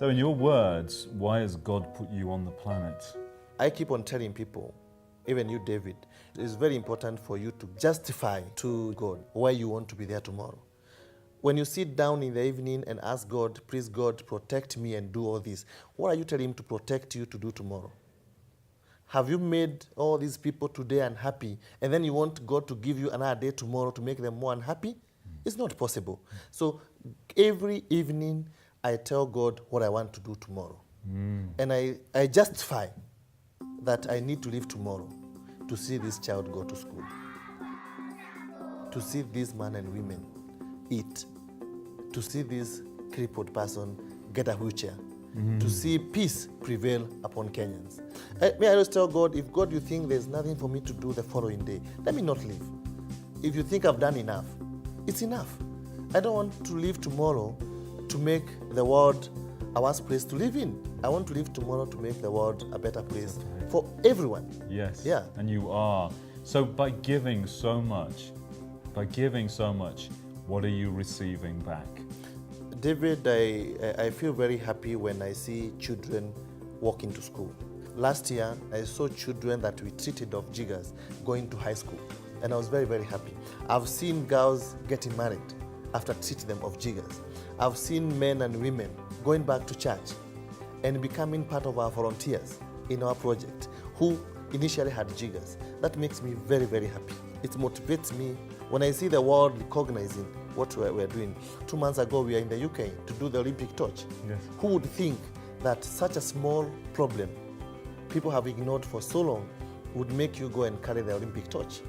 So in your words, why has God put you on the planet? I keep on telling people, even you, David, it's very important for you to justify to God why you want to be there tomorrow. When you sit down in the evening and ask God, please God, protect me and do all this, what are you telling him to protect you to do tomorrow? Have you made all these people today unhappy and then you want God to give you another day tomorrow to make them more unhappy? It's not possible. So every evening I tell God what I want to do tomorrow. And I justify that I need to leave tomorrow to see this child go to school, to see these men and women eat, to see this crippled person get a wheelchair, to see peace prevail upon Kenyans. May I just tell God, if God, you think there's nothing for me to do the following day, let me not live. If you think I've done enough, it's enough. I don't want to live tomorrow to make the world a worse place to live in. I want to live tomorrow to make the world a better place for everyone. Yes. Yeah. And you are. So by giving so much, what are you receiving back? David, I feel very happy when I see children walking to school. Last year, I saw children that we treated of Jiggers going to high school, and I was very, very happy. I've seen girls getting married after treating them of Jiggers. I've seen men and women going back to church and becoming part of our volunteers in our project who initially had Jiggers. That makes me very, very happy. It motivates me when I see the world recognizing what we're doing. 2 months ago, we were in the UK to do the Olympic torch. Yes. Who would think that such a small problem people have ignored for so long would make you go and carry the Olympic torch?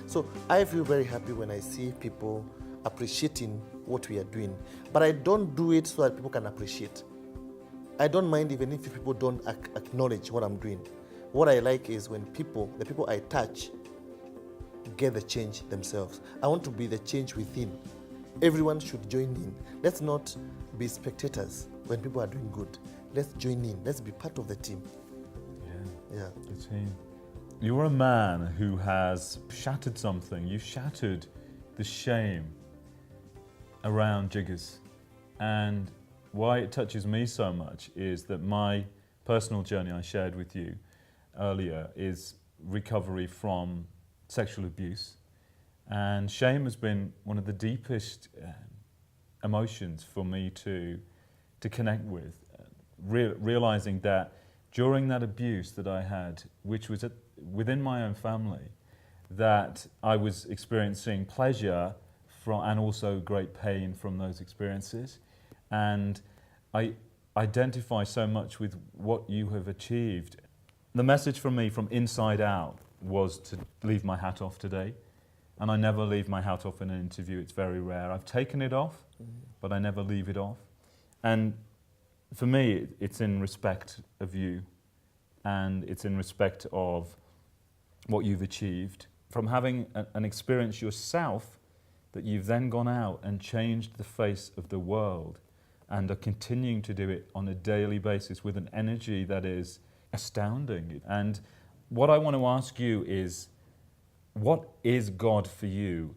So I feel very happy when I see people appreciating what we are doing. But I don't do it so that people can appreciate. I don't mind even if people don't acknowledge what I'm doing. What I like is when people, the people I touch, get the change themselves. I want to be the change within. Everyone should join in. Let's not be spectators when people are doing good. Let's join in. Let's be part of the team. Yeah. The team. You're a man who has shattered something. You shattered the shame around Jiggers. And why it touches me so much is that my personal journey I shared with you earlier is recovery from sexual abuse. And shame has been one of the deepest emotions for me to connect with. Realizing that during that abuse that I had, which was within my own family, that I was experiencing pleasure from, and also great pain from those experiences. And I identify so much with what you have achieved. The message from me from inside out was to leave my hat off today. And I never leave my hat off in an interview. It's very rare. I've taken it off, but I never leave it off. And for me, it's in respect of you, and it's in respect of what you've achieved. From having an experience yourself, that you've then gone out and changed the face of the world and are continuing to do it on a daily basis with an energy that is astounding. And what I want to ask you is, what is God for you?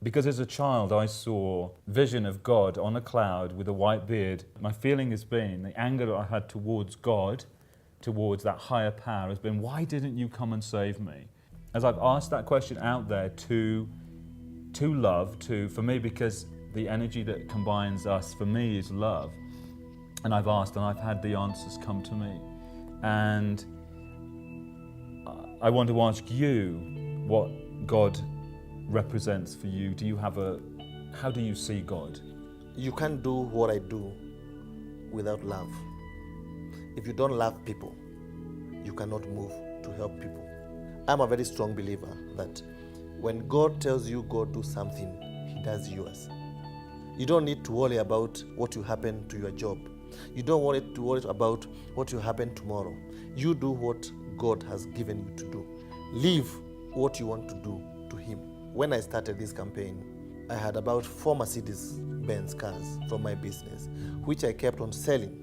Because as a child, I saw vision of God on a cloud with a white beard. My feeling has been, the anger that I had towards God, towards that higher power, has been, why didn't you come and save me? As I've asked that question out there to love, for me, because the energy that combines us, for me, is love. And I've asked and I've had the answers come to me. And I want to ask you what God represents for you. Do you have how do you see God? You can't do what I do without love. If you don't love people, you cannot move to help people. I'm a very strong believer that when God tells you go do something, He does yours. You don't need to worry about what will happen to your job. You don't want to worry about what will happen tomorrow. You do what God has given you to do. Live what you want to do to Him. When I started this campaign, I had about 4 Mercedes-Benz cars from my business, which I kept on selling.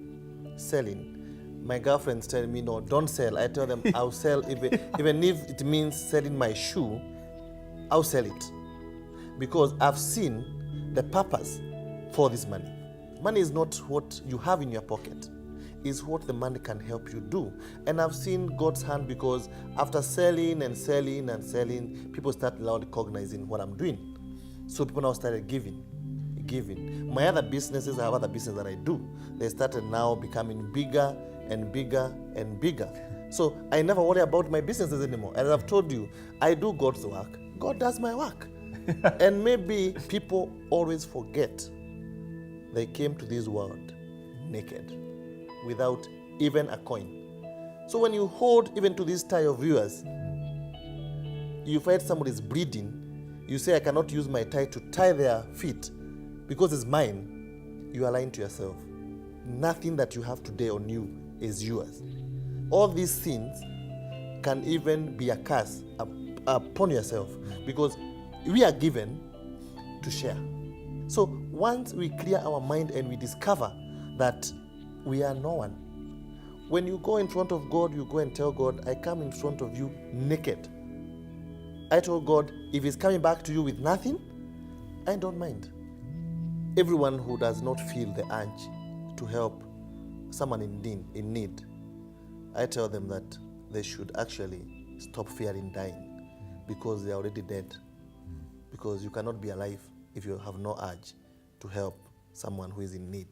My girlfriends tell me, no, don't sell. I tell them, I'll sell, even if it means selling my shoe, I'll sell it. Because I've seen the purpose for this money. Money is not what you have in your pocket. is what the money can help you do. And I've seen God's hand, because after selling and selling and selling, people start now recognizing what I'm doing. So people now started giving. My other businesses, I have other businesses that I do. They started now becoming bigger and bigger and bigger. So I never worry about my businesses anymore. As I've told you, I do God's work. God does my work. And maybe people always forget they came to this world naked, without even a coin. So when you hold even to this tie of viewers, you find somebody is bleeding, you say, I cannot use my tie to tie their feet because it's mine. You are lying to yourself. Nothing that you have today on you is yours. All these things can even be a curse upon yourself, because we are given to share. So once we clear our mind and we discover that we are no one, when you go in front of God, you go and tell God, I come in front of you naked. I told God, if he's coming back to you with nothing, I don't mind. Everyone who does not feel the urge to help someone in need, I tell them that they should actually stop fearing dying, because they are already dead. Because you cannot be alive if you have no urge to help someone who is in need.